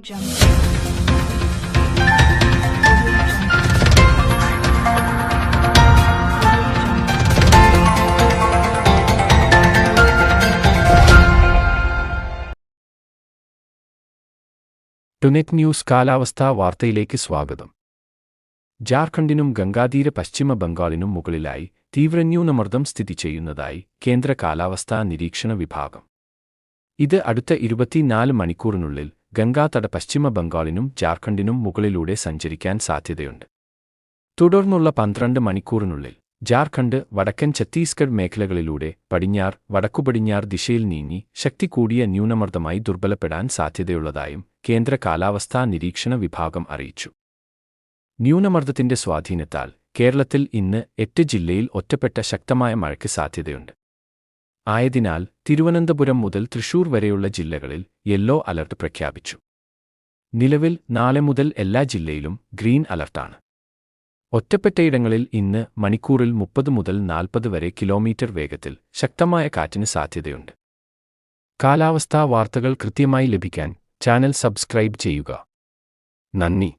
ടുനെറ്റ് news കാലാവസ്ഥാ വാർത്തയിലേക്ക് സ്വാഗതം. ജാർഖണ്ഡിനും ഗംഗാതീര പശ്ചിമ ബംഗാളിനും മുകളിലായി തീവ്രന്യൂനമർദ്ദം സ്ഥിതി ചെയ്യുന്നതായി കേന്ദ്ര കാലാവസ്ഥാ നിരീക്ഷണ വിഭാഗം. ഇത് അടുത്ത 24 മണിക്കൂറിനുള്ളിൽ ഗംഗാതട പശ്ചിമ ബംഗാളിനും ജാർഖണ്ഡിനും മുകളിലൂടെ സഞ്ചരിക്കാൻ സാധ്യതയുണ്ട്. തുടർന്നുള്ള 12 മണിക്കൂറിനുള്ളിൽ ജാർഖണ്ഡ്, വടക്കൻ ഛത്തീസ്ഗഡ് മേഖലകളിലൂടെ വടക്കുപടിഞ്ഞാറ് ദിശയിൽ നീങ്ങി ശക്തി കൂടിയ ന്യൂനമർദ്ദമായി ദുർബലപ്പെടാൻ സാധ്യതയുള്ളതായും കേന്ദ്ര കാലാവസ്ഥാ നിരീക്ഷണ വിഭാഗം അറിയിച്ചു. ന്യൂനമർദ്ദത്തിന്റെ സ്വാധീനത്താൽ കേരളത്തിൽ ഇന്ന് 8 ജില്ലയിൽ ഒറ്റപ്പെട്ട ശക്തമായ മഴയ്ക്ക് സാധ്യതയുണ്ട്. ആയതിനാൽ തിരുവനന്തപുരം മുതൽ തൃശൂർ വരെയുള്ള ജില്ലകളിൽ യെല്ലോ അലർട്ട് പ്രഖ്യാപിച്ചു. നിലവിൽ നാളെ മുതൽ എല്ലാ ജില്ലയിലും ഗ്രീൻ അലർട്ടാണ്. ഒറ്റപ്പെട്ടയിടങ്ങളിൽ ഇന്ന് മണിക്കൂറിൽ 30 മുതൽ 40 വരെ കിലോമീറ്റർ വേഗത്തിൽ ശക്തമായ കാറ്റിന് സാധ്യതയുണ്ട്. കാലാവസ്ഥാ വാർത്തകൾ കൃത്യമായി ലഭിക്കാൻ ചാനൽ സബ്സ്ക്രൈബ് ചെയ്യുക. നന്ദി.